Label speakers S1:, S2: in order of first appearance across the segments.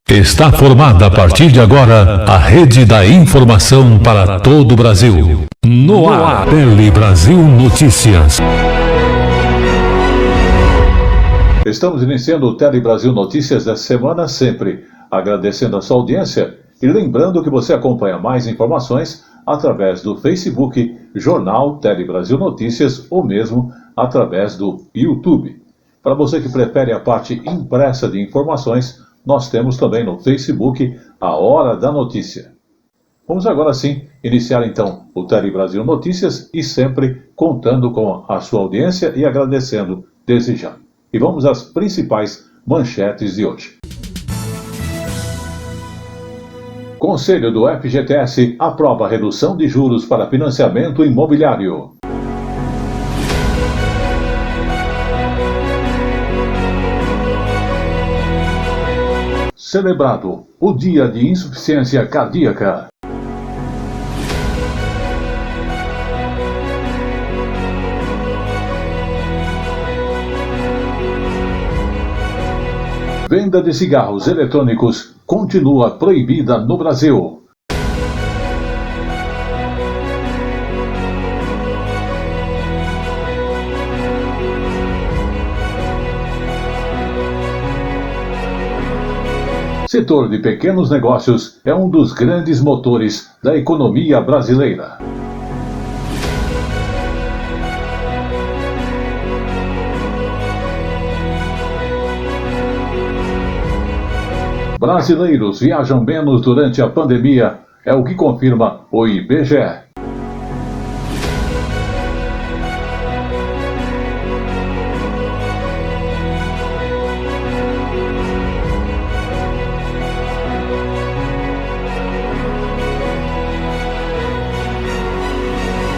S1: Está formada a partir de agora a rede da informação para todo o Brasil. No ar, Tele Brasil Notícias.
S2: Estamos iniciando o Tele Brasil Notícias dessa semana, sempre agradecendo a sua audiência e lembrando que você acompanha mais informações através do Facebook, Jornal Tele Brasil Notícias ou mesmo através do YouTube. Para você que prefere a parte impressa de informações, nós temos também no Facebook a Hora da Notícia. Vamos agora sim iniciar então o Tele Brasil Notícias e sempre contando com a sua audiência e agradecendo desde já. E vamos às principais manchetes de hoje. Conselho do FGTS aprova redução de juros para financiamento imobiliário. Celebrado o Dia de Insuficiência Cardíaca. Venda de cigarros eletrônicos continua proibida no Brasil. Setor de pequenos negócios é um dos grandes motores da economia brasileira. Brasileiros viajam menos durante a pandemia, é o que confirma o IBGE.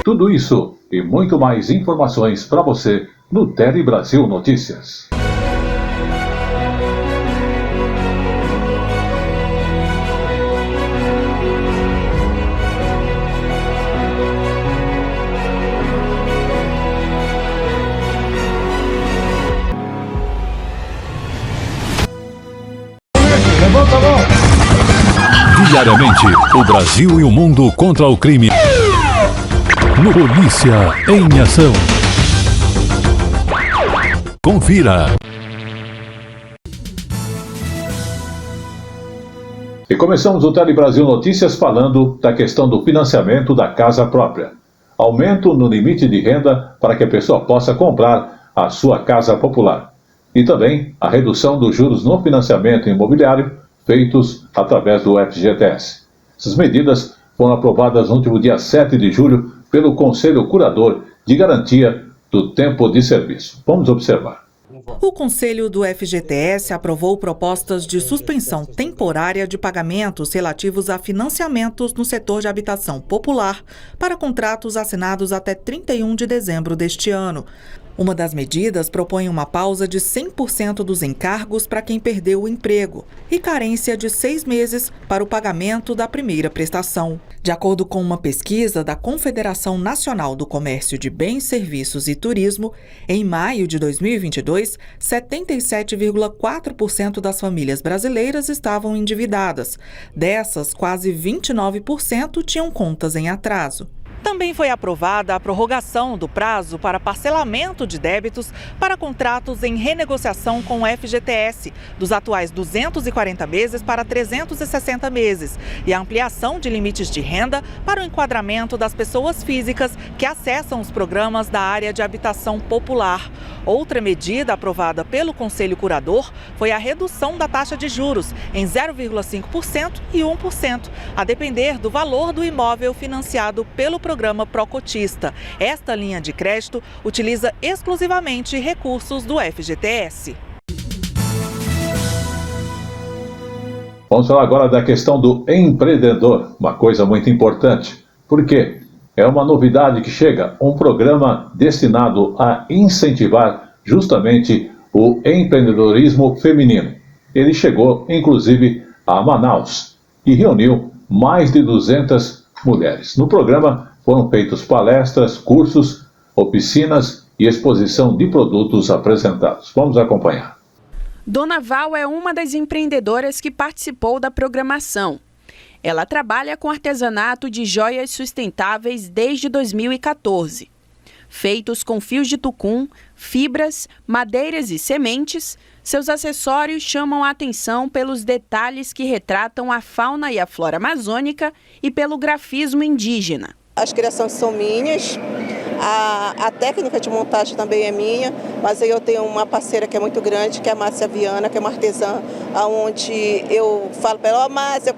S2: Tudo isso e muito mais informações para você no Tele Brasil Notícias.
S3: Levanta a mão!
S1: Diariamente, o Brasil e o mundo contra o crime. No Polícia em Ação. Confira.
S2: E começamos o Tele Brasil Notícias falando da questão do financiamento da casa própria. Aumento no limite de renda para que a pessoa possa comprar a sua casa popular. E também a redução dos juros no financiamento imobiliário feitos através do FGTS. Essas medidas foram aprovadas no último dia 7 de julho pelo Conselho Curador de Garantia do Tempo de Serviço. Vamos observar.
S4: O Conselho do FGTS aprovou propostas de suspensão temporária de pagamentos relativos a financiamentos no setor de habitação popular para contratos assinados até 31 de dezembro deste ano. Uma das medidas propõe uma pausa de 100% dos encargos para quem perdeu o emprego e carência de 6 meses para o pagamento da primeira prestação. De acordo com uma pesquisa da Confederação Nacional do Comércio de Bens, Serviços e Turismo, em maio de 2022, 77,4% das famílias brasileiras estavam endividadas. Dessas, quase 29% tinham contas em atraso. Também foi aprovada a prorrogação do prazo para parcelamento de débitos para contratos em renegociação com o FGTS, dos atuais 240 meses para 360 meses, e a ampliação de limites de renda para o enquadramento das pessoas físicas que acessam os programas da área de habitação popular. Outra medida aprovada pelo Conselho Curador foi a redução da taxa de juros em 0,5% e 1%, a depender do valor do imóvel financiado pelo programa Procotista. Esta linha de crédito utiliza exclusivamente recursos do FGTS.
S2: Vamos falar agora da questão do empreendedor, uma coisa muito importante. Por quê? É uma novidade que chega, um programa destinado a incentivar justamente o empreendedorismo feminino. Ele chegou, inclusive, a Manaus e reuniu mais de 200 mulheres. No programa foram feitas palestras, cursos, oficinas e exposição de produtos apresentados. Vamos acompanhar.
S3: Dona Val é uma das empreendedoras que participou da programação. Ela trabalha com artesanato de joias sustentáveis desde 2014. Feitos com fios de tucum, fibras, madeiras e sementes, seus acessórios chamam a atenção pelos detalhes que retratam a fauna e a flora amazônica e pelo grafismo indígena.
S5: As criações são minhas, a técnica de montagem também é minha, mas aí eu tenho uma parceira que é muito grande, que é a Márcia Viana, que é uma artesã, onde eu falo para ela, ó, Márcia,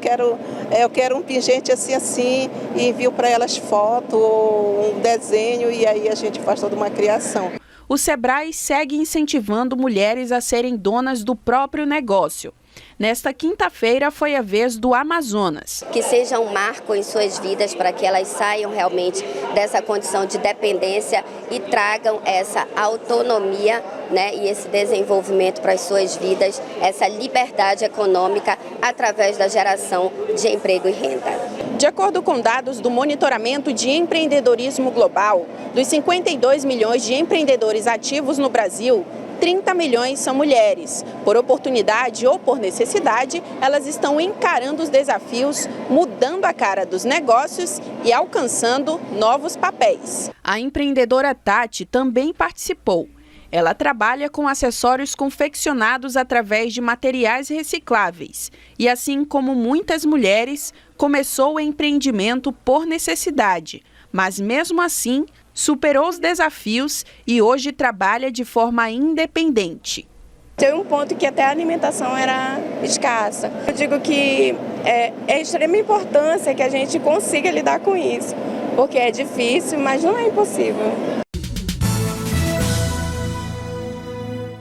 S5: eu quero um pingente assim, e envio para elas foto, um desenho, e aí a gente faz toda uma criação.
S3: O Sebrae segue incentivando mulheres a serem donas do próprio negócio. Nesta quinta-feira foi a vez do Amazonas.
S6: Que seja um marco em suas vidas para que elas saiam realmente dessa condição de dependência e tragam essa autonomia, né, e esse desenvolvimento para as suas vidas, essa liberdade econômica através da geração de emprego e renda.
S3: De acordo com dados do Monitoramento de Empreendedorismo Global, dos 52 milhões de empreendedores ativos no Brasil, 30 milhões são mulheres. Por oportunidade ou por necessidade, elas estão encarando os desafios, mudando a cara dos negócios e alcançando novos papéis. A empreendedora Tati também participou. Ela trabalha com acessórios confeccionados através de materiais recicláveis e, assim como muitas mulheres, começou o empreendimento por necessidade, mas mesmo assim superou os desafios e hoje trabalha de forma independente.
S7: Tem um ponto que até a alimentação era escassa. Eu digo que é de extrema importância que a gente consiga lidar com isso, porque é difícil, mas não é impossível.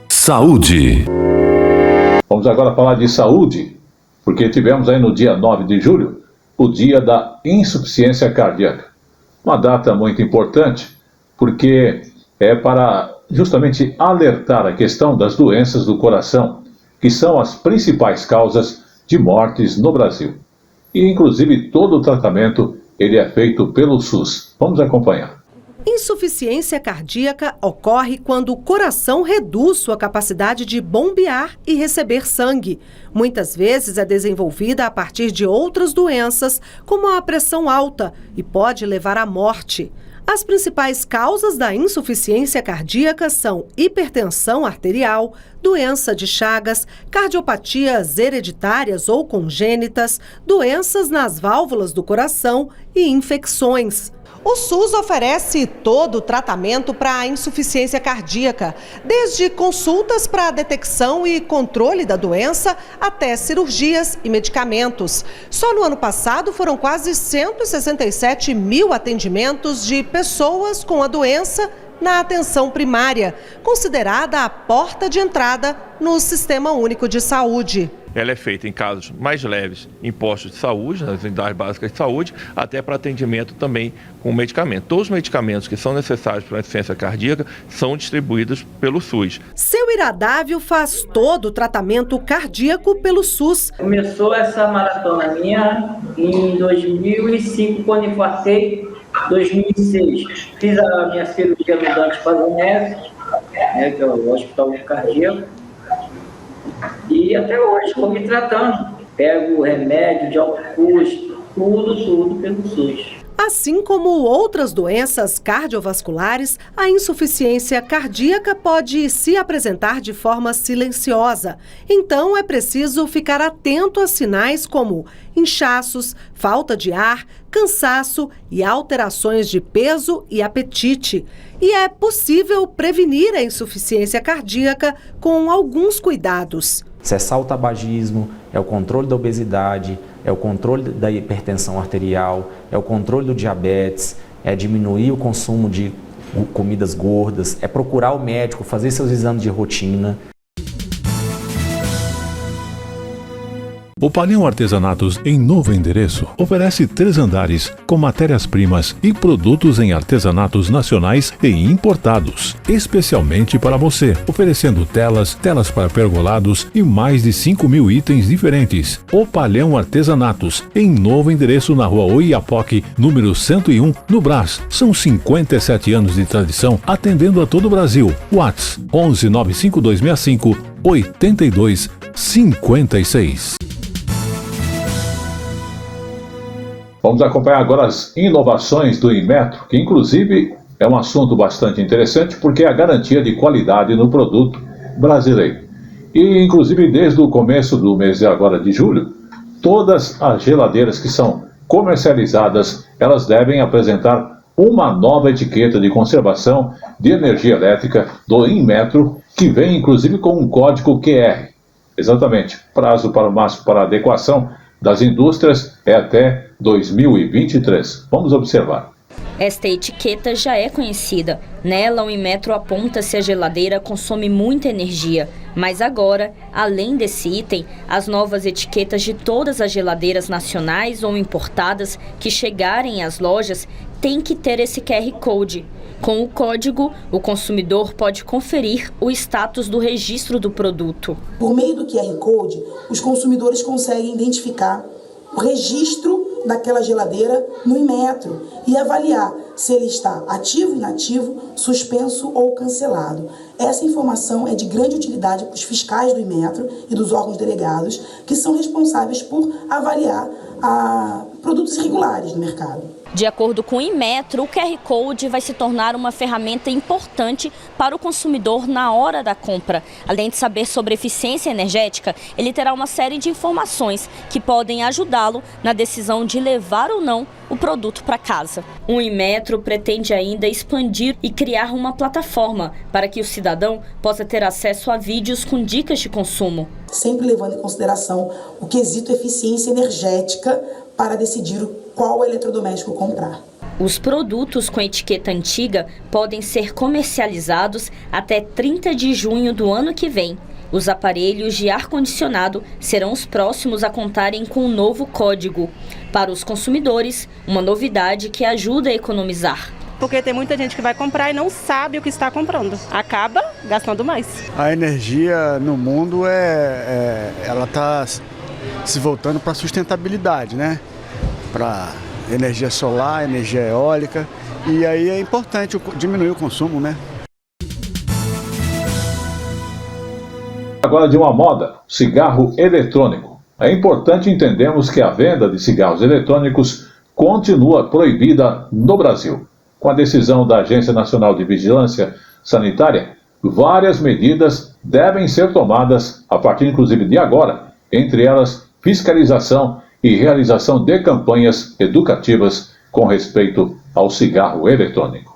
S1: Saúde.
S2: Vamos agora falar de saúde, porque tivemos aí no dia 9 de julho o dia da insuficiência cardíaca. Uma data muito importante, porque é para justamente alertar a questão das doenças do coração, que são as principais causas de mortes no Brasil. E, inclusive, todo o tratamento ele é feito pelo SUS. Vamos acompanhar.
S8: Insuficiência cardíaca ocorre quando o coração reduz sua capacidade de bombear e receber sangue. Muitas vezes é desenvolvida a partir de outras doenças, como a pressão alta, e pode levar à morte. As principais causas da insuficiência cardíaca são hipertensão arterial, doença de Chagas, cardiopatias hereditárias ou congênitas, doenças nas válvulas do coração e infecções. O SUS oferece todo o tratamento para a insuficiência cardíaca, desde consultas para a detecção e controle da doença até cirurgias e medicamentos. Só no ano passado foram quase 167 mil atendimentos de pessoas com a doença na atenção primária, considerada a porta de entrada no Sistema Único de Saúde.
S9: Ela é feita em casos mais leves em postos de saúde, nas unidades básicas de saúde, até para atendimento também com medicamento. Todos os medicamentos que são necessários para a insuficiência cardíaca são distribuídos pelo SUS.
S8: Seu Iradávio faz todo o tratamento cardíaco pelo SUS.
S10: Começou essa maratona minha em 2005, quando infartei, 2006. Fiz a minha cirurgia no Dante Pazanese, que é o Hospital Cardíaco. E até hoje estou me tratando. Pego remédio de alto custo, tudo pelo SUS.
S8: Assim como outras doenças cardiovasculares, a insuficiência cardíaca pode se apresentar de forma silenciosa. Então é preciso ficar atento a sinais como inchaços, falta de ar, cansaço e alterações de peso e apetite. E é possível prevenir a insuficiência cardíaca com alguns cuidados.
S11: Cessar o tabagismo, é o controle da obesidade, é o controle da hipertensão arterial, é o controle do diabetes, é diminuir o consumo de comidas gordas, é procurar o médico, fazer seus exames de rotina.
S1: O Palhão Artesanatos, em novo endereço, oferece 3 andares com matérias-primas e produtos em artesanatos nacionais e importados, especialmente para você, oferecendo telas para pergolados e mais de 5.000 itens diferentes. O Palhão Artesanatos, em novo endereço na Rua Oiapoque, número 101, no Brás. São 57 anos de tradição, atendendo a todo o Brasil. WhatsApp 11 95265 8256.
S2: Vamos acompanhar agora as inovações do Inmetro, que inclusive é um assunto bastante interessante porque é a garantia de qualidade no produto brasileiro. E inclusive desde o começo do mês agora de julho, todas as geladeiras que são comercializadas, elas devem apresentar uma nova etiqueta de conservação de energia elétrica do Inmetro, que vem inclusive com um código QR. Exatamente, prazo para adequação das indústrias é até 2023. Vamos observar.
S12: Esta etiqueta já é conhecida. Nela, o Inmetro aponta se a geladeira consome muita energia. Mas agora, além desse item, as novas etiquetas de todas as geladeiras nacionais ou importadas que chegarem às lojas têm que ter esse QR Code. Com o código, o consumidor pode conferir o status do registro do produto.
S13: Por meio do QR Code, os consumidores conseguem identificar o registro daquela geladeira no Inmetro e avaliar se ele está ativo, inativo, suspenso ou cancelado. Essa informação é de grande utilidade para os fiscais do Inmetro e dos órgãos delegados, que são responsáveis por avaliar produtos irregulares no mercado.
S12: De acordo com o Inmetro, o QR Code vai se tornar uma ferramenta importante para o consumidor na hora da compra. Além de saber sobre eficiência energética, ele terá uma série de informações que podem ajudá-lo na decisão de levar ou não o produto para casa. O Inmetro pretende ainda expandir e criar uma plataforma para que o cidadão possa ter acesso a vídeos com dicas de consumo.
S13: Sempre levando em consideração o quesito eficiência energética para decidir qual eletrodoméstico comprar.
S12: Os produtos com etiqueta antiga podem ser comercializados até 30 de junho do ano que vem. Os aparelhos de ar-condicionado serão os próximos a contarem com o novo código. Para os consumidores, uma novidade que ajuda a economizar.
S14: Porque tem muita gente que vai comprar e não sabe o que está comprando. Acaba gastando mais.
S15: A energia no mundo ela está se voltando para a sustentabilidade, né? Para energia solar, energia eólica, e aí é importante diminuir o consumo, né?
S2: Agora de uma moda, cigarro eletrônico. É importante entendermos que a venda de cigarros eletrônicos continua proibida no Brasil. Com a decisão da Agência Nacional de Vigilância Sanitária, várias medidas devem ser tomadas a partir inclusive de agora, entre elas fiscalização e realização de campanhas educativas com respeito ao cigarro eletrônico.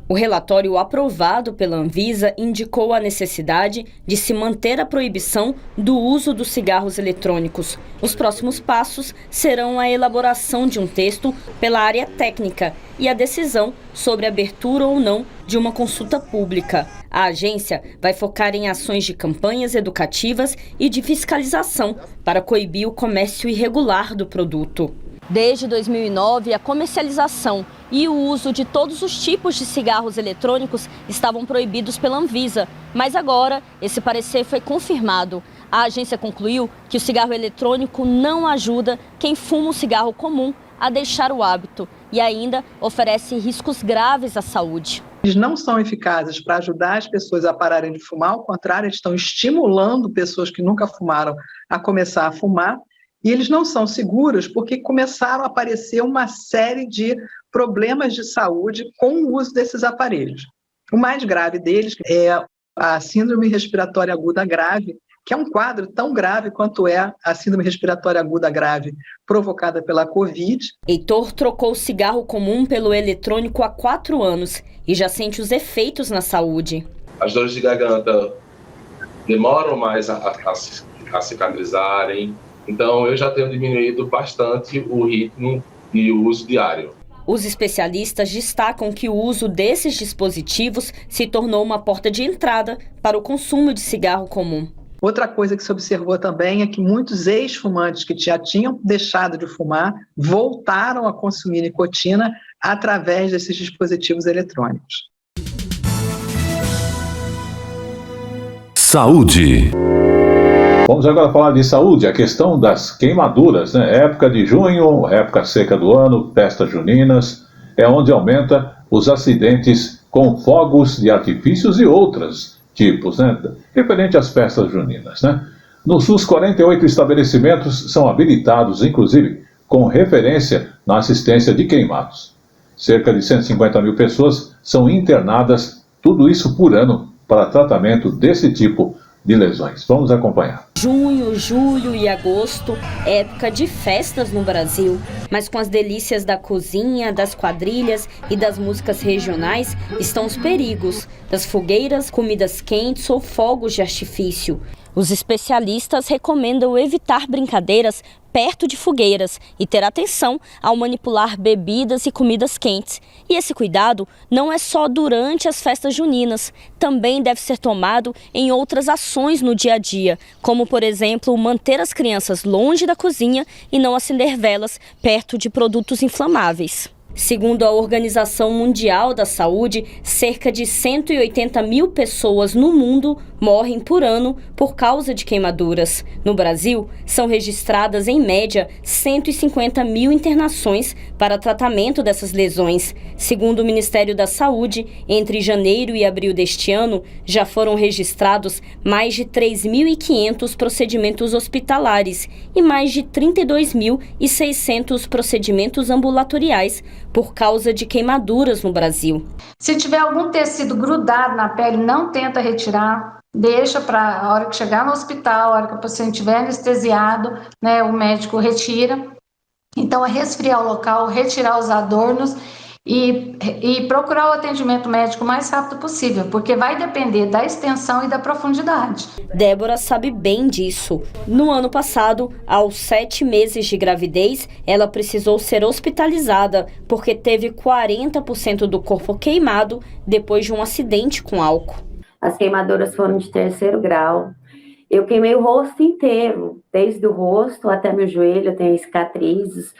S12: O relatório aprovado pela Anvisa indicou a necessidade de se manter a proibição do uso dos cigarros eletrônicos. Os próximos passos serão a elaboração de um texto pela área técnica e a decisão sobre a abertura ou não de uma consulta pública. A agência vai focar em ações de campanhas educativas e de fiscalização para coibir o comércio irregular do produto. Desde 2009, a comercialização e o uso de todos os tipos de cigarros eletrônicos estavam proibidos pela Anvisa, mas agora esse parecer foi confirmado. A agência concluiu que o cigarro eletrônico não ajuda quem fuma um cigarro comum a deixar o hábito e ainda oferece riscos graves à saúde.
S16: Eles não são eficazes para ajudar as pessoas a pararem de fumar, ao contrário, eles estão estimulando pessoas que nunca fumaram a começar a fumar. E eles não são seguros porque começaram a aparecer uma série de problemas de saúde com o uso desses aparelhos. O mais grave deles é a síndrome respiratória aguda grave, que é um quadro tão grave quanto é a síndrome respiratória aguda grave provocada pela Covid.
S12: Heitor trocou o cigarro comum pelo eletrônico há 4 anos e já sente os efeitos na saúde.
S17: As dores de garganta demoram mais a cicatrizarem. Então, eu já tenho diminuído bastante o ritmo e o uso diário.
S12: Os especialistas destacam que o uso desses dispositivos se tornou uma porta de entrada para o consumo de cigarro comum.
S16: Outra coisa que se observou também é que muitos ex-fumantes que já tinham deixado de fumar voltaram a consumir nicotina através desses dispositivos eletrônicos.
S1: Saúde.
S2: Vamos agora falar de saúde, a questão das queimaduras, né? Época de junho, época seca do ano, festas juninas, é onde aumenta os acidentes com fogos de artifícios e outras tipos, né? Referente às festas juninas, né? No SUS, 48 estabelecimentos são habilitados, inclusive, com referência na assistência de queimados. Cerca de 150 mil pessoas são internadas, tudo isso por ano, para tratamento desse tipo de lesões. Vamos acompanhar.
S12: Junho, julho e agosto, época de festas no Brasil. Mas com as delícias da cozinha, das quadrilhas e das músicas regionais, estão os perigos das fogueiras, comidas quentes ou fogos de artifício. Os especialistas recomendam evitar brincadeiras perto de fogueiras e ter atenção ao manipular bebidas e comidas quentes. E esse cuidado não é só durante as festas juninas, também deve ser tomado em outras ações no dia a dia, como, por exemplo, manter as crianças longe da cozinha e não acender velas perto de produtos inflamáveis. Segundo a Organização Mundial da Saúde, cerca de 180 mil pessoas no mundo morrem por ano por causa de queimaduras. No Brasil, são registradas, em média, 150 mil internações para tratamento dessas lesões. Segundo o Ministério da Saúde, entre janeiro e abril deste ano, já foram registrados mais de 3.500 procedimentos hospitalares e mais de 32.600 procedimentos ambulatoriais por causa de queimaduras no Brasil.
S18: Se tiver algum tecido grudado na pele, não tenta retirar, deixa para a hora que chegar no hospital, a hora que o paciente estiver anestesiado, né, o médico retira. Então, é resfriar o local, retirar os adornos e procurar o atendimento médico o mais rápido possível, porque vai depender da extensão e da profundidade.
S12: Débora sabe bem disso. No ano passado, aos 7 meses de gravidez, ela precisou ser hospitalizada porque teve 40% do corpo queimado depois de um acidente com álcool.
S19: As queimaduras foram de 3º grau. Eu queimei o rosto inteiro, desde o rosto até meu joelho, eu tenho cicatrizes.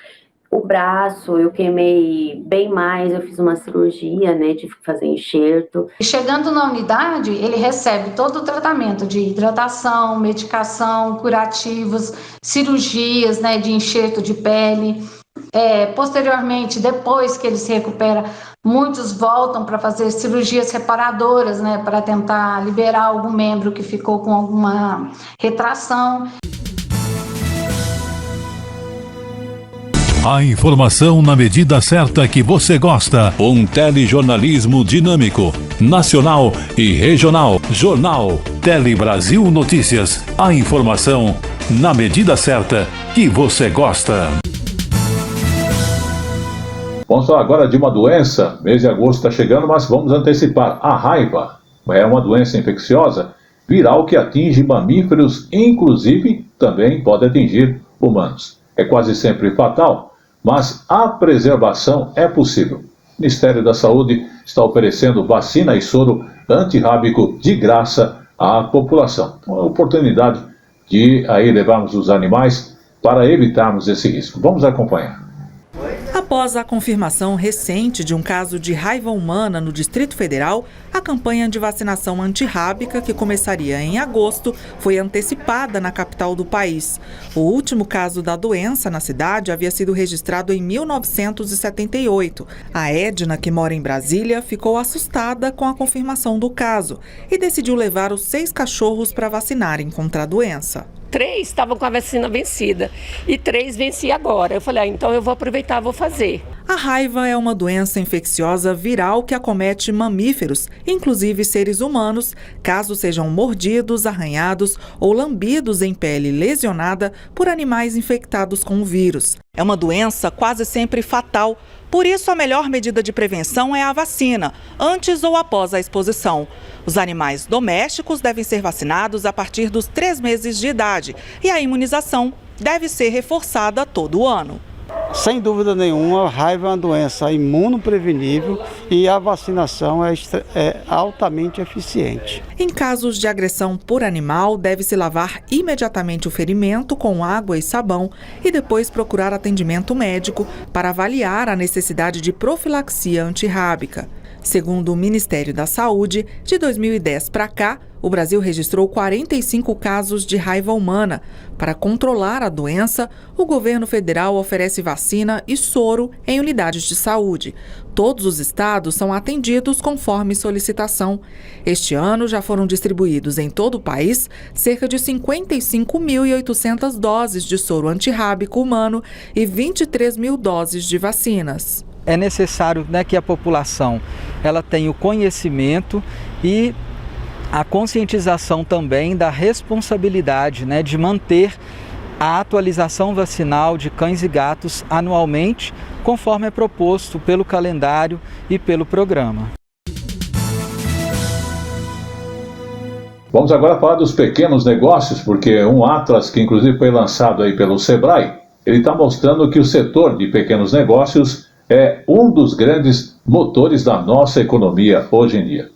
S19: O braço, eu queimei bem mais, eu fiz uma cirurgia, né, tive que fazer enxerto.
S18: Chegando na unidade, ele recebe todo o tratamento de hidratação, medicação, curativos, cirurgias, né, de enxerto de pele. Posteriormente, depois que ele se recupera, muitos voltam para fazer cirurgias reparadoras, né, para tentar liberar algum membro que ficou com alguma retração.
S1: A informação na medida certa que você gosta. Um telejornalismo dinâmico, nacional e regional. Jornal Tele Brasil Notícias. A informação na medida certa que você gosta.
S2: Vamos falar agora de uma doença. Mês de agosto está chegando, mas vamos antecipar. A raiva é uma doença infecciosa viral que atinge mamíferos, inclusive também pode atingir humanos. É quase sempre fatal, mas a preservação é possível. O Ministério da Saúde está oferecendo vacina e soro antirrábico de graça à população. Uma oportunidade de aí levarmos os animais para evitarmos esse risco. Vamos acompanhar.
S4: Após a confirmação recente de um caso de raiva humana no Distrito Federal, a campanha de vacinação antirrábica, que começaria em agosto, foi antecipada na capital do país. O último caso da doença na cidade havia sido registrado em 1978. A Edna, que mora em Brasília, ficou assustada com a confirmação do caso e decidiu levar os 6 cachorros para vacinarem contra a doença.
S20: 3 estavam com a vacina vencida e 3 venci agora. Eu falei, então eu vou aproveitar, vou fazer.
S4: A raiva é uma doença infecciosa viral que acomete mamíferos, inclusive seres humanos, caso sejam mordidos, arranhados ou lambidos em pele lesionada por animais infectados com o vírus. É uma doença quase sempre fatal. Por isso, a melhor medida de prevenção é a vacina, antes ou após a exposição. Os animais domésticos devem ser vacinados a partir dos 3 meses de idade e a imunização deve ser reforçada todo ano.
S15: Sem dúvida nenhuma, a raiva é uma doença imunoprevenível e a vacinação é altamente eficiente.
S4: Em casos de agressão por animal, deve-se lavar imediatamente o ferimento com água e sabão e depois procurar atendimento médico para avaliar a necessidade de profilaxia antirrábica. Segundo o Ministério da Saúde, de 2010 para cá, O Brasil registrou 45 casos de raiva humana. Para controlar a doença, o governo federal oferece vacina e soro em unidades de saúde. Todos os estados são atendidos conforme solicitação. Este ano já foram distribuídos em todo o país cerca de 55.800 doses de soro antirrábico humano e 23 mil doses de vacinas.
S21: É necessário, que a população ela tenha o conhecimento e a conscientização também da responsabilidade, de manter a atualização vacinal de cães e gatos anualmente, conforme é proposto pelo calendário e pelo programa.
S2: Vamos agora falar dos pequenos negócios, porque um atlas que inclusive foi lançado aí pelo Sebrae, ele está mostrando que o setor de pequenos negócios é um dos grandes motores da nossa economia hoje em dia.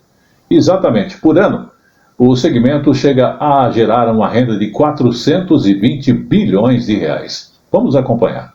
S2: Exatamente, por ano, o segmento chega a gerar uma renda de 420 bilhões de reais. Vamos acompanhar.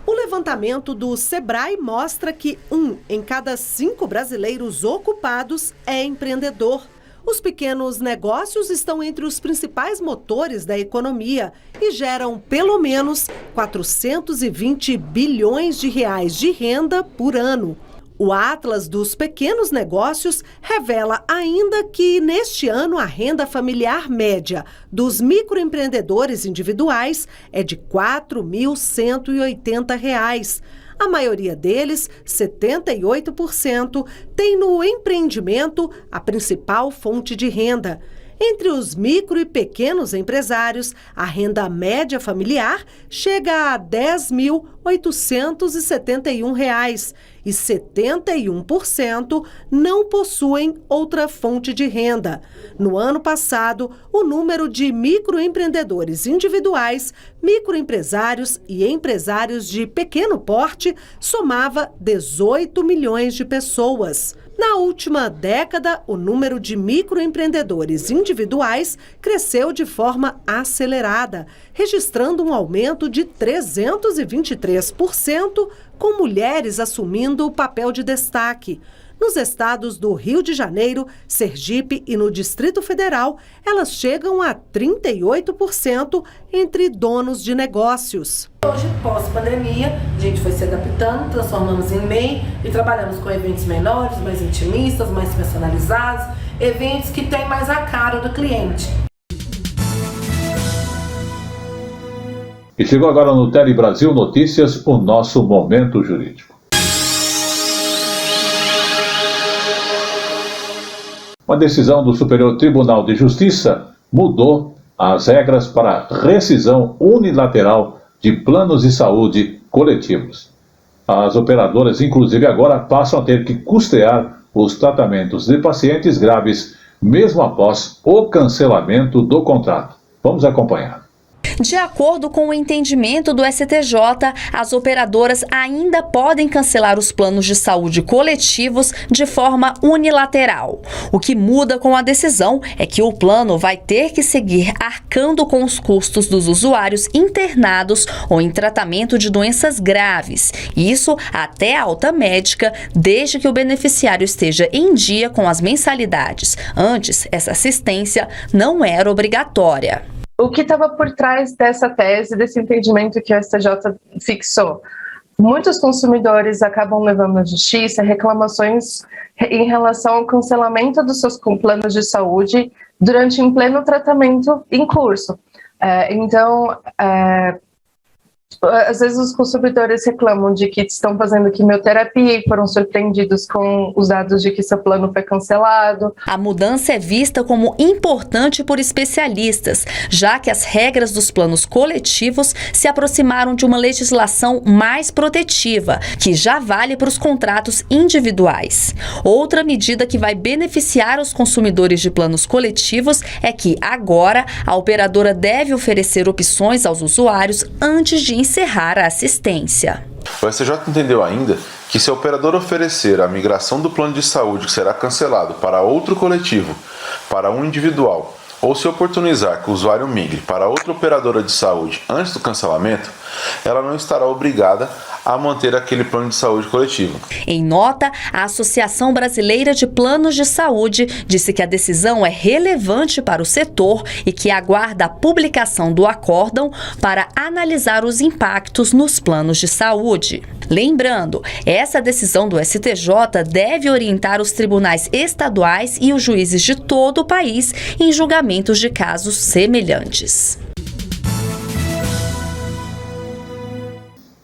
S8: O levantamento do Sebrae mostra que 1 em cada 5 brasileiros ocupados é empreendedor. Os pequenos negócios estão entre os principais motores da economia e geram pelo menos 420 bilhões de reais de renda por ano. O Atlas dos Pequenos Negócios revela ainda que, neste ano, a renda familiar média dos microempreendedores individuais é de R$ 4.180. A maioria deles, 78%, tem no empreendimento a principal fonte de renda. Entre os micro e pequenos empresários, a renda média familiar chega a R$ 10.871 e 71% não possuem outra fonte de renda. No ano passado, o número de microempreendedores individuais, microempresários e empresários de pequeno porte somava 18 milhões de pessoas. Na última década, o número de microempreendedores individuais cresceu de forma acelerada, registrando um aumento de 323%, com mulheres assumindo o papel de destaque. Nos estados do Rio de Janeiro, Sergipe e no Distrito Federal, elas chegam a 38% entre donos de negócios.
S22: Hoje, pós-pandemia, a gente foi se adaptando, transformamos em MEI e trabalhamos com eventos menores, mais intimistas, mais personalizados, eventos que têm mais a cara do cliente.
S2: E chegou agora no Tele Brasil Notícias, o nosso Momento Jurídico. Uma decisão do Superior Tribunal de Justiça mudou as regras para rescisão unilateral de planos de saúde coletivos. As operadoras, inclusive, agora passam a ter que custear os tratamentos de pacientes graves, mesmo após o cancelamento do contrato. Vamos acompanhar.
S23: De acordo com o entendimento do STJ, as operadoras ainda podem cancelar os planos de saúde coletivos de forma unilateral. O que muda com a decisão é que o plano vai ter que seguir arcando com os custos dos usuários internados ou em tratamento de doenças graves. Isso até alta médica, desde que o beneficiário esteja em dia com as mensalidades. Antes, essa assistência não era obrigatória.
S24: O que estava por trás dessa tese, desse entendimento que o STJ fixou? Muitos consumidores acabam levando à justiça reclamações em relação ao cancelamento dos seus planos de saúde durante um pleno tratamento em curso. Às vezes os consumidores reclamam de que estão fazendo quimioterapia e foram surpreendidos com os dados de que seu plano foi cancelado.
S23: A mudança é vista como importante por especialistas, já que as regras dos planos coletivos se aproximaram de uma legislação mais protetiva, que já vale para os contratos individuais. Outra medida que vai beneficiar os consumidores de planos coletivos é que, agora, a operadora deve oferecer opções aos usuários antes de encerrar a assistência.
S25: O STJ entendeu ainda que se a operadora oferecer a migração do plano de saúde que será cancelado para outro coletivo, para um individual, ou se oportunizar que o usuário migre para outra operadora de saúde antes do cancelamento, ela não estará obrigada a manter aquele plano de saúde coletivo.
S23: Em nota, a Associação Brasileira de Planos de Saúde disse que a decisão é relevante para o setor e que aguarda a publicação do acórdão para analisar os impactos nos planos de saúde. Lembrando, essa decisão do STJ deve orientar os tribunais estaduais e os juízes de todo o país em julgamentos de casos semelhantes.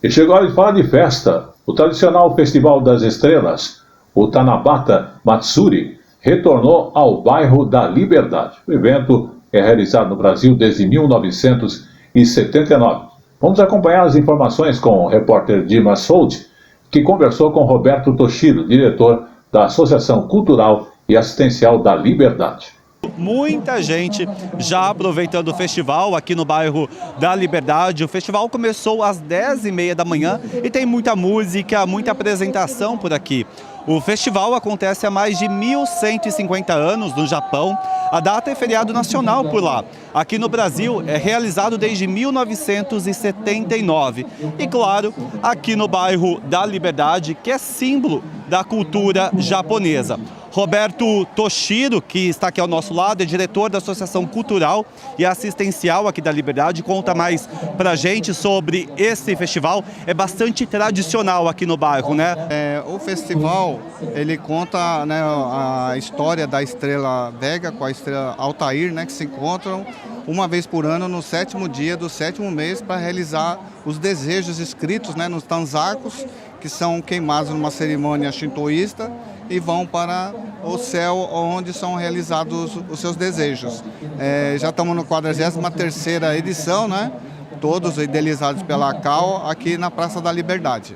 S2: E chegou a hora de falar de festa. O tradicional Festival das Estrelas, o Tanabata Matsuri, retornou ao bairro da Liberdade. O evento é realizado no Brasil desde 1979. Vamos acompanhar as informações com o repórter Dima Sold, que conversou com Roberto Toshiro, diretor da Associação Cultural e Assistencial da Liberdade.
S3: Muita gente já aproveitando o festival aqui no bairro da Liberdade. O festival começou às 10h30 da manhã e tem muita música, muita apresentação por aqui. O festival acontece há mais de 1.150 anos no Japão. A data é feriado nacional por lá. Aqui no Brasil é realizado desde 1979. E claro, aqui no bairro da Liberdade, que é símbolo da cultura japonesa. Roberto Toshiro, que está aqui ao nosso lado, é diretor da Associação Cultural e Assistencial aqui da Liberdade, conta mais pra gente sobre esse festival. É bastante tradicional aqui no bairro, né?
S5: O festival, ele conta, né, a história da estrela Vega com a estrela Altair, né, que se encontram uma vez por ano no 7º dia do 7º mês para realizar os desejos escritos, né, nos tanzakus, que são queimados numa cerimônia shintoísta e vão para o céu onde são realizados os seus desejos. Já estamos no 43ª edição, né? Todos idealizados pela CAL aqui na Praça da Liberdade.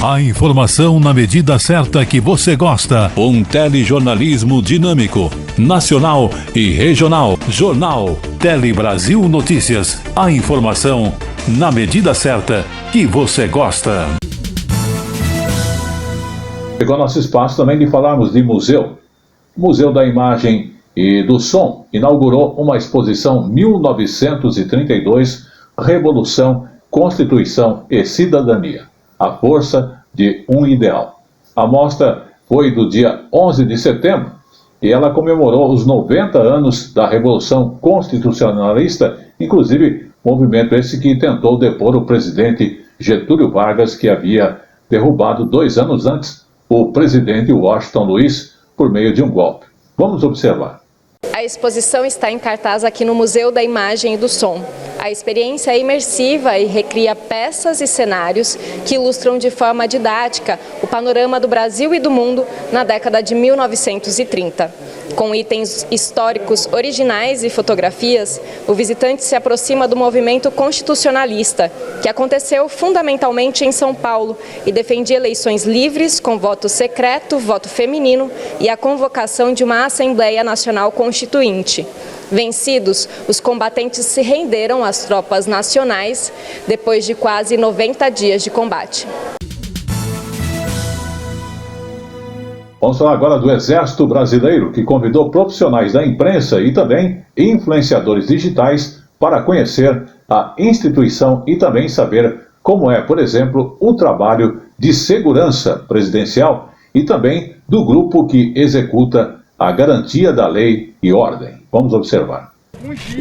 S1: A informação na medida certa que você gosta. Um telejornalismo dinâmico, nacional e regional. Jornal Tele Brasil Notícias. A informação na medida certa que você gosta.
S2: Chegou nosso espaço também de falarmos de museu. O Museu da Imagem e do Som inaugurou uma exposição 1932, Revolução, Constituição e Cidadania. A força de um ideal. A mostra foi do dia 11 de setembro e ela comemorou os 90 anos da Revolução Constitucionalista, inclusive movimento esse que tentou depor o presidente Getúlio Vargas, que havia derrubado 2 anos antes o presidente Washington Luiz por meio de um golpe. Vamos observar.
S6: A exposição está em cartaz aqui no Museu da Imagem e do Som. A experiência é imersiva e recria peças e cenários que ilustram de forma didática o panorama do Brasil e do mundo na década de 1930. Com itens históricos originais e fotografias, o visitante se aproxima do movimento constitucionalista, que aconteceu fundamentalmente em São Paulo e defendia eleições livres, com voto secreto, voto feminino e a convocação de uma Assembleia Nacional Constituinte. Vencidos, os combatentes se renderam às tropas nacionais depois de quase 90 dias de combate.
S2: Vamos falar agora do Exército Brasileiro, que convidou profissionais da imprensa e também influenciadores digitais para conhecer a instituição e também saber como é, por exemplo, o trabalho de segurança presidencial e também do grupo que executa a garantia da lei e ordem. Vamos observar.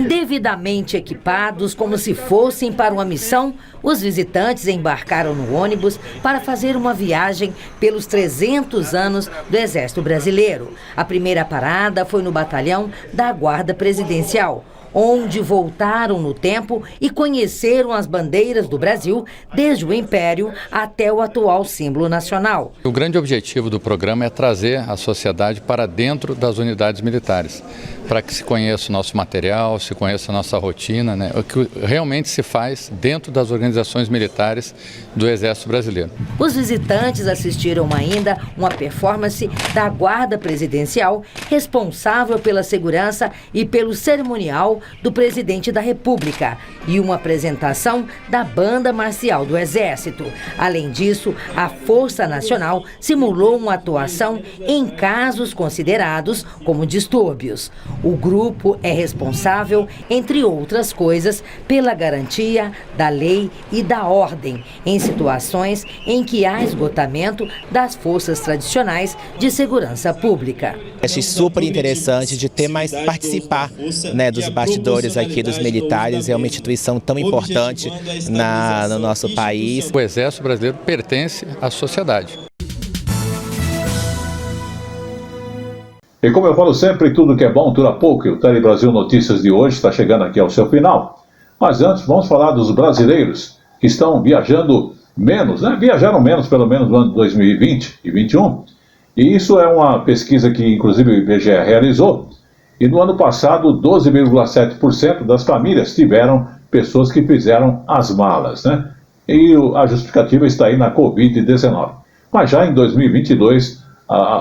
S7: Devidamente equipados, como se fossem para uma missão, os visitantes embarcaram no ônibus para fazer uma viagem pelos 300 anos do Exército Brasileiro. A primeira parada foi no batalhão da Guarda Presidencial, onde voltaram no tempo e conheceram as bandeiras do Brasil, desde o Império até o atual símbolo nacional.
S9: O grande objetivo do programa é trazer a sociedade para dentro das unidades militares, para que se conheça o nosso material, se conheça a nossa rotina, né? O que realmente se faz dentro das organizações militares do Exército Brasileiro.
S7: Os visitantes assistiram ainda uma performance da Guarda Presidencial, responsável pela segurança e pelo cerimonial do presidente da República e uma apresentação da Banda Marcial do Exército. Além disso, a Força Nacional simulou uma atuação em casos considerados como distúrbios. O grupo é responsável, entre outras coisas, pela garantia da lei e da ordem em situações em que há esgotamento das forças tradicionais de segurança pública.
S10: Achei super interessante de ter mais participar, né, dos bastidores aqui dos militares. É uma instituição tão importante no nosso país.
S9: O Exército Brasileiro pertence à sociedade.
S2: E como eu falo sempre, tudo que é bom dura pouco, e o Tele Brasil Notícias de hoje está chegando aqui ao seu final. Mas antes, vamos falar dos brasileiros que estão viajando menos, né? Viajaram menos pelo menos no ano de 2020 e 2021. E isso é uma pesquisa que inclusive o IBGE realizou. E no ano passado, 12,7% das famílias tiveram pessoas que fizeram as malas, né? E a justificativa está aí na Covid-19. Mas já em 2022,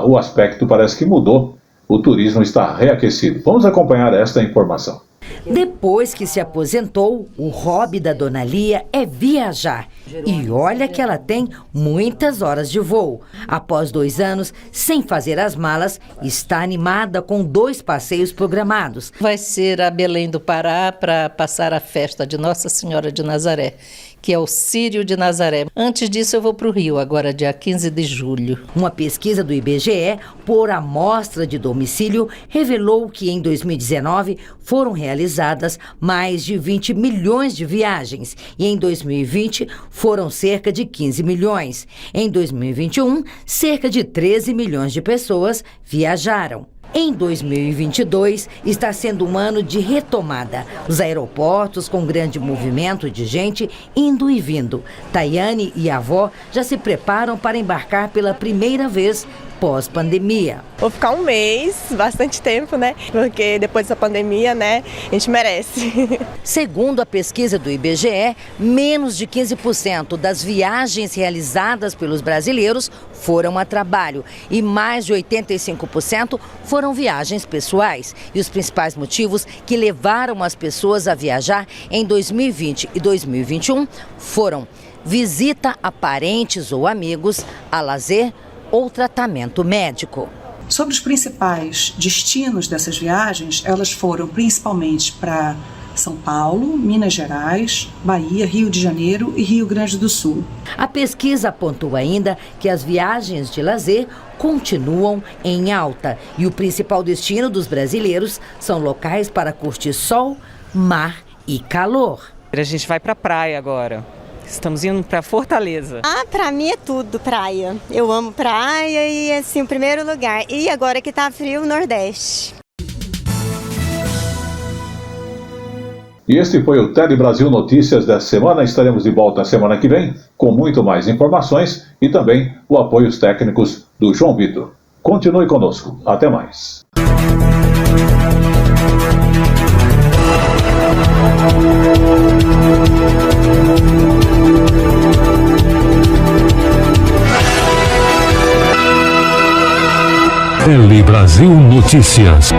S2: o aspecto parece que mudou. O turismo está reaquecido. Vamos acompanhar esta informação.
S7: Depois que se aposentou, o hobby da Dona Lia é viajar. E olha que ela tem muitas horas de voo. Após 2 anos sem fazer as malas, está animada com 2 passeios programados.
S11: Vai ser a Belém do Pará para passar a festa de Nossa Senhora de Nazaré, que é o Círio de Nazaré. Antes disso eu vou para o Rio, agora dia 15 de julho.
S7: Uma pesquisa do IBGE por amostra de domicílio revelou que em 2019 foram realizadas mais de 20 milhões de viagens e em 2020 foram cerca de 15 milhões. Em 2021, cerca de 13 milhões de pessoas viajaram. Em 2022, está sendo um ano de retomada. Os aeroportos com grande movimento de gente indo e vindo. Tayane e a avó já se preparam para embarcar pela primeira vez pós-pandemia.
S13: Vou ficar um mês, bastante tempo, né? Porque depois dessa pandemia, né, a gente merece.
S7: Segundo a pesquisa do IBGE, menos de 15% das viagens realizadas pelos brasileiros foram a trabalho e mais de 85% foram viagens pessoais. E os principais motivos que levaram as pessoas a viajar em 2020 e 2021 foram visita a parentes ou amigos, a lazer ou tratamento médico.
S14: Sobre os principais destinos dessas viagens, elas foram principalmente para São Paulo, Minas Gerais, Bahia, Rio de Janeiro e Rio Grande do Sul.
S7: A pesquisa apontou ainda que as viagens de lazer continuam em alta e o principal destino dos brasileiros são locais para curtir sol, mar e calor.
S17: A gente vai para a praia agora. Estamos indo para Fortaleza.
S26: Para mim é tudo praia. Eu amo praia e assim, o primeiro lugar. E agora que tá frio, o Nordeste.
S2: E este foi o Tele Brasil Notícias desta semana. Estaremos de volta semana que vem com muito mais informações e também o apoio técnicos do João Vitor. Continue conosco. Até mais.
S1: Tele Brasil Notícias.